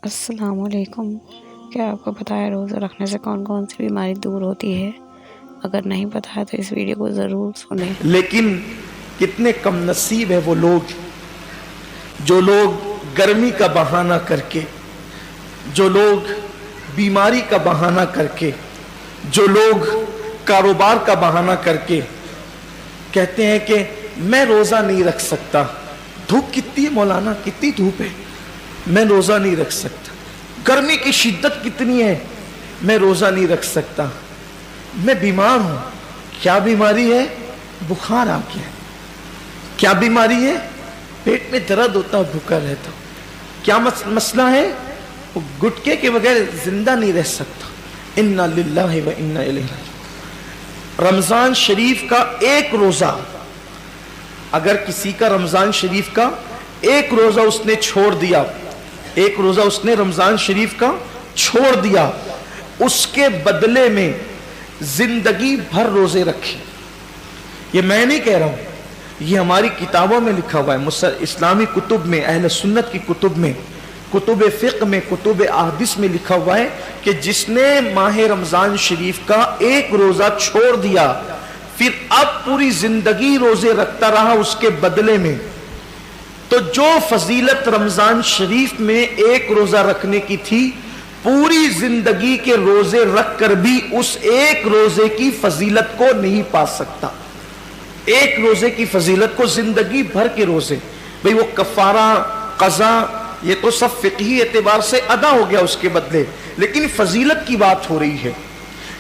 السلام علیکم۔ کیا آپ کو پتہ ہے روزہ رکھنے سے کون کون سی بیماری دور ہوتی ہے؟ اگر نہیں پتہ ہے تو اس ویڈیو کو ضرور سنیں۔ لیکن کتنے کم نصیب ہے وہ لوگ جو گرمی کا بہانہ کر کے، جو لوگ بیماری کا بہانہ کر کے، جو لوگ کاروبار کا بہانہ کر کے کہتے ہیں کہ میں روزہ نہیں رکھ سکتا۔ دھوپ کتنی ہے مولانا، کتنی دھوپ ہے، میں روزہ نہیں رکھ سکتا۔ گرمی کی شدت کتنی ہے، میں روزہ نہیں رکھ سکتا۔ میں بیمار ہوں۔ کیا بیماری ہے؟ بخار آ گیا ہے۔ کیا بیماری ہے؟ پیٹ میں درد ہوتا، بھوکا رہتا۔ کیا مسئلہ ہے؟ وہ گٹکے کے بغیر زندہ نہیں رہ سکتا۔ انا للہ و انا الیہ راجعون۔ رمضان شریف کا ایک روزہ، اگر کسی کا رمضان شریف کا ایک روزہ اس نے چھوڑ دیا، ایک روزہ اس نے رمضان شریف کا چھوڑ دیا، اس کے بدلے میں زندگی بھر روزے رکھے۔ یہ میں نہیں کہہ رہا ہوں، یہ ہماری کتابوں میں لکھا ہوا ہے، اسلامی کتب میں، اہل سنت کی کتب میں، کتب فقہ میں، کتب احادیث میں لکھا ہوا ہے کہ جس نے ماہ رمضان شریف کا ایک روزہ چھوڑ دیا، پھر اب پوری زندگی روزے رکھتا رہا اس کے بدلے میں، تو جو فضیلت رمضان شریف میں ایک روزہ رکھنے کی تھی، پوری زندگی کے روزے رکھ کر بھی اس ایک روزے کی فضیلت کو نہیں پا سکتا۔ ایک روزے کی فضیلت کو زندگی بھر کے روزے، بھئی وہ کفارہ، قضا، یہ تو سب فقہی اعتبار سے ادا ہو گیا اس کے بدلے، لیکن فضیلت کی بات ہو رہی ہے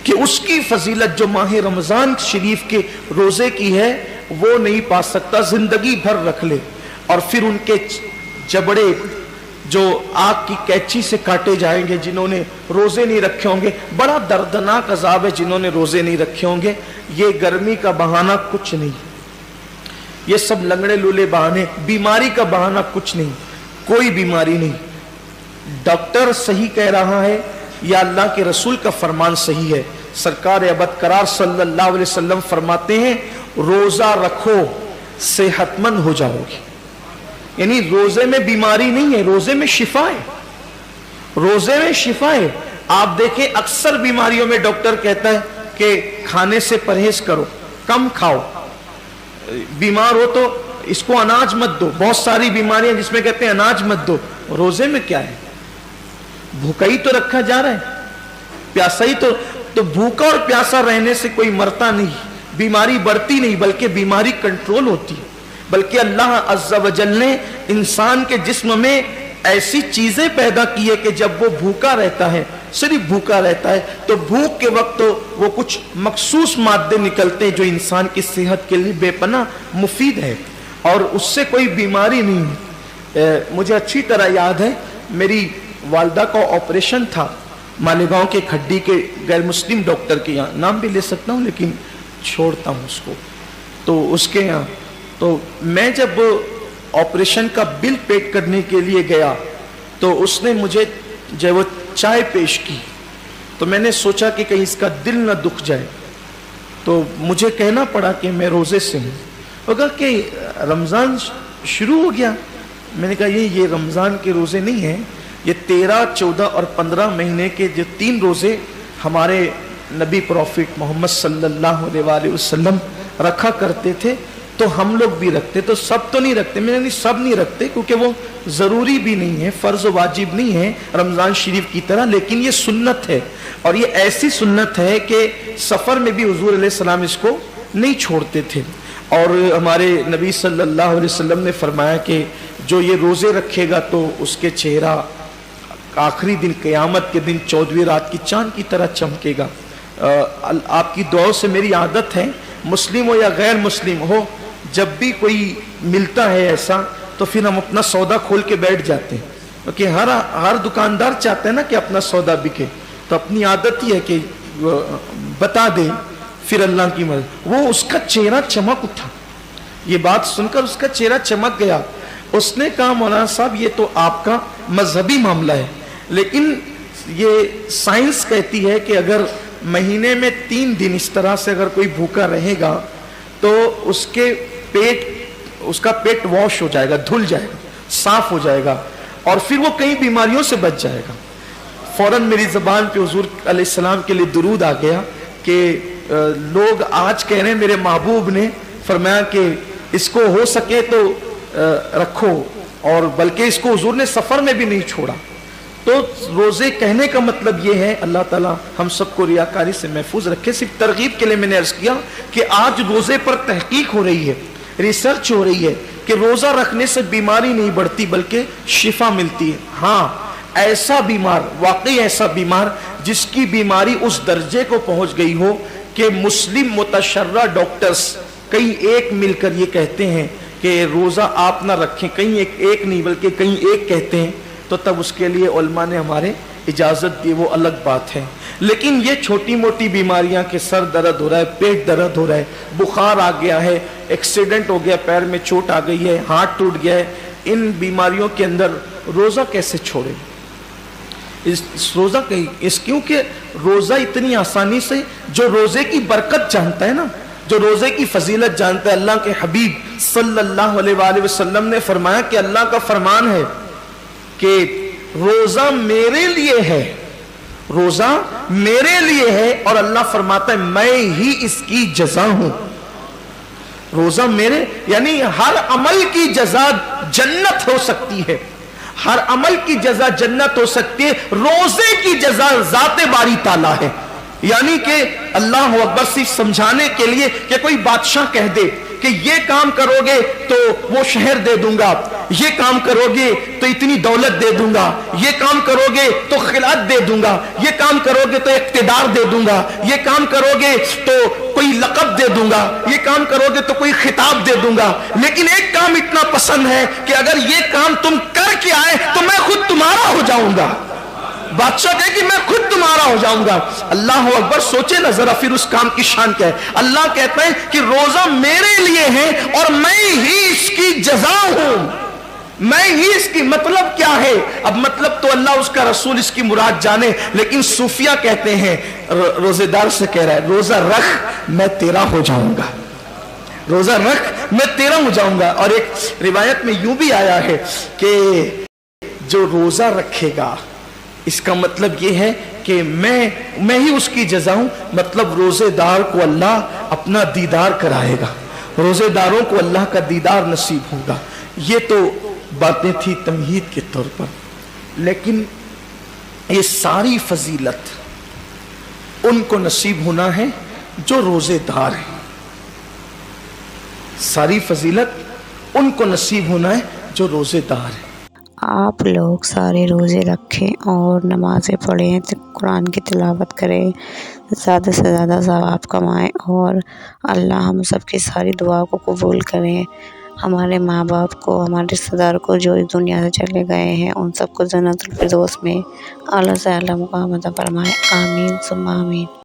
کہ اس کی فضیلت جو ماہ رمضان شریف کے روزے کی ہے وہ نہیں پا سکتا، زندگی بھر رکھ لے۔ اور پھر ان کے جبڑے جو آگ کی کینچی سے کاٹے جائیں گے جنہوں نے روزے نہیں رکھے ہوں گے۔ بڑا دردناک عذاب ہے جنہوں نے روزے نہیں رکھے ہوں گے۔ یہ گرمی کا بہانہ کچھ نہیں، یہ سب لنگڑے لولے بہانے، بیماری کا بہانہ کچھ نہیں، کوئی بیماری نہیں۔ ڈاکٹر صحیح کہہ رہا ہے یا اللہ کے رسول کا فرمان صحیح ہے؟ سرکار ابد قرار صلی اللہ علیہ وسلم فرماتے ہیں روزہ رکھو صحت مند ہو جاؤ گے۔ یعنی روزے میں بیماری نہیں ہے، روزے میں شفا ہے، روزے میں شفا ہے۔ آپ دیکھیں اکثر بیماریوں میں ڈاکٹر کہتا ہے کہ کھانے سے پرہیز کرو، کم کھاؤ، بیمار ہو تو اس کو اناج مت دو۔ بہت ساری بیماریاں جس میں کہتے ہیں اناج مت دو۔ روزے میں کیا ہے؟ بھوکا ہی تو رکھا جا رہا ہے، پیاسا ہی تو بھوکا اور پیاسا رہنے سے کوئی مرتا نہیں، بیماری بڑھتی نہیں بلکہ بیماری کنٹرول ہوتی ہے۔ بلکہ اللہ عز و جل نے انسان کے جسم میں ایسی چیزیں پیدا کی ہے کہ جب وہ بھوکا رہتا ہے، صرف بھوکا رہتا ہے، تو بھوک کے وقت تو وہ کچھ مخصوص مادے نکلتے ہیں جو انسان کی صحت کے لیے بے پناہ مفید ہے، اور اس سے کوئی بیماری نہیں ہے۔ مجھے اچھی طرح یاد ہے میری والدہ کا آپریشن تھا مالیگاؤں کے کھڈی کے غیر مسلم ڈاکٹر کے یہاں، نام بھی لے سکتا ہوں لیکن چھوڑتا ہوں اس کو، تو اس کے یہاں تو میں جب آپریشن کا بل پیڈ کرنے کے لیے گیا تو اس نے مجھے جب وہ چائے پیش کی تو میں نے سوچا کہ کہیں اس کا دل نہ دکھ جائے، تو مجھے کہنا پڑا کہ میں روزے سے ہوں۔ وہ کہا کہ رمضان شروع ہو گیا۔ میں نے کہا یہ رمضان کے روزے نہیں ہیں، یہ 13، 14 اور 15 مہینے کے جو 3 روزے ہمارے نبی پروفٹ محمد صلی اللہ علیہ وسلم رکھا کرتے تھے تو ہم لوگ بھی رکھتے، تو سب تو نہیں رکھتے۔ میں نے سب نہیں رکھتے کیونکہ وہ ضروری بھی نہیں ہے، فرض و واجب نہیں ہے رمضان شریف کی طرح، لیکن یہ سنت ہے، اور یہ ایسی سنت ہے کہ سفر میں بھی حضور علیہ السلام اس کو نہیں چھوڑتے تھے۔ اور ہمارے نبی صلی اللہ علیہ وسلم نے فرمایا کہ جو یہ روزے رکھے گا تو اس کے چہرہ آخری دن قیامت کے دن 14ویں رات کی چاند کی طرح چمکے گا۔ آپ کی دعاؤں سے میری عادت ہے، مسلم ہو یا غیر مسلم ہو، جب بھی کوئی ملتا ہے ایسا تو پھر ہم اپنا سودا کھول کے بیٹھ جاتے ہیں، کیونکہ ہر دکاندار چاہتا ہے نا کہ اپنا سودا بکے، تو اپنی عادت ہی ہے کہ بتا دیں، پھر اللہ کی مدد۔ وہ اس کا چہرہ چمک اٹھا، یہ بات سن کر اس کا چہرہ چمک گیا۔ اس نے کہا مولانا صاحب یہ تو آپ کا مذہبی معاملہ ہے، لیکن یہ سائنس کہتی ہے کہ اگر مہینے میں 3 دن اس طرح سے اگر کوئی بھوکا رہے گا تو اس کا پیٹ واش ہو جائے گا، دھل جائے گا، صاف ہو جائے گا، اور پھر وہ کئی بیماریوں سے بچ جائے گا۔ فوراً میری زبان پہ حضور علیہ السلام کے لیے درود آ گیا کہ لوگ آج کہہ رہے ہیں میرے محبوب نے فرمایا کہ اس کو ہو سکے تو رکھو، اور بلکہ اس کو حضور نے سفر میں بھی نہیں چھوڑا۔ تو روزے کہنے کا مطلب یہ ہے، اللہ تعالیٰ ہم سب کو ریاکاری سے محفوظ رکھے۔ صرف ترغیب کے لیے میں نے عرض کیا کہ آج روزے پر تحقیق ہو رہی ہے، ریسرچ ہو رہی ہے کہ روزہ رکھنے سے بیماری نہیں بڑھتی بلکہ شفا ملتی ہے۔ ہاں، ایسا بیمار، واقعی ایسا بیمار جس کی بیماری اس درجے کو پہنچ گئی ہو کہ مسلم متشرع ڈاکٹرز کئی ایک مل کر یہ کہتے ہیں کہ روزہ آپ نہ رکھیں، کہیں ایک نہیں بلکہ کہیں ایک کہتے ہیں، تو تب اس کے لیے علماء نے ہمارے اجازت دی، وہ الگ بات ہے۔ لیکن یہ چھوٹی موٹی بیماریاں کہ سر درد ہو رہا ہے، پیٹ درد ہو رہا ہے، بخار آ گیا ہے، ایکسیڈنٹ ہو گیا، پیر میں چوٹ آ گئی ہے، ہاتھ ٹوٹ گیا ہے، ان بیماریوں کے اندر روزہ کیسے چھوڑیں؟ روزہ کیونکہ روزہ اتنی آسانی سے، جو روزے کی برکت جانتا ہے نا، جو روزے کی فضیلت جانتا ہے، اللہ کے حبیب صلی اللہ علیہ وآلہ وسلم نے فرمایا کہ اللہ کا فرمان ہے کہ روزہ میرے لیے ہے، روزہ میرے لیے ہے، اور اللہ فرماتا ہے میں ہی اس کی جزا ہوں۔ روزہ میرے، یعنی ہر عمل کی جزا جنت ہو سکتی ہے، ہر عمل کی جزا جنت ہو سکتی ہے، روزے کی جزا ذات باری تعالیٰ ہے۔ یعنی کہ اللہ اکبر صرف سمجھانے کے لیے کہ کوئی بادشاہ کہہ دے کہ یہ کام کرو گے تو وہ شہر دے دوں گا، یہ کام کرو گے تو اتنی دولت دے دوں گا، یہ کام کرو گے تو خلعت دے دوں گا، یہ کام کرو گے تو اقتدار دے دوں گا، یہ کام کرو گے تو کوئی لقب دے دوں گا، یہ کام کرو گے تو کوئی خطاب دے دوں گا، لیکن ایک کام اتنا پسند ہے کہ اگر یہ کام تم کر کے آئے تو میں خود تمہارا ہو جاؤں گا۔ بادشاہ کہے کہ میں خود تمہارا ہو جاؤں گا۔ اللہ اکبر، سوچے نا ذرا پھر اس کام کی شان کیا ہے۔ اللہ کہتا ہے کہ روزہ میرے لیے ہے اور میں ہی اس کی جزا ہوں، میں ہی اس کی، مطلب کیا ہے؟ اب مطلب تو اللہ اس کا رسول اس کی مراد جانے، لیکن صوفیہ کہتے ہیں، روزے دار سے کہہ رہا ہے روزہ رکھ میں تیرا ہو جاؤں گا، روزہ رکھ میں تیرا ہو جاؤں گا۔ اور ایک روایت میں یوں بھی آیا ہے کہ جو روزہ رکھے گا، اس کا مطلب یہ ہے کہ میں ہی اس کی جزا ہوں، مطلب روزے دار کو اللہ اپنا دیدار کرائے گا، روزے داروں کو اللہ کا دیدار نصیب ہوگا۔ یہ تو باتیں تھی تمہید کے طور پر، لیکن یہ ساری فضیلت ان کو نصیب ہونا ہے جو روزے دار ہیں، ساری فضیلت ان کو نصیب ہونا ہے جو روزے دار ہیں۔ آپ لوگ سارے روزے رکھیں اور نمازیں پڑھیں، قرآن کی تلاوت کریں، زیادہ سے زیادہ ثواب کمائیں، اور اللہ ہم سب کی ساری دعا کو قبول کریں۔ ہمارے ماں باپ کو، ہمارے رشتہ دار کو جو اس دنیا سے چلے گئے ہیں، ان سب کو جنت الفردوس میں اعلیٰ سے اعلیٰ مقام عطا فرمائے، آمین ثم آمین۔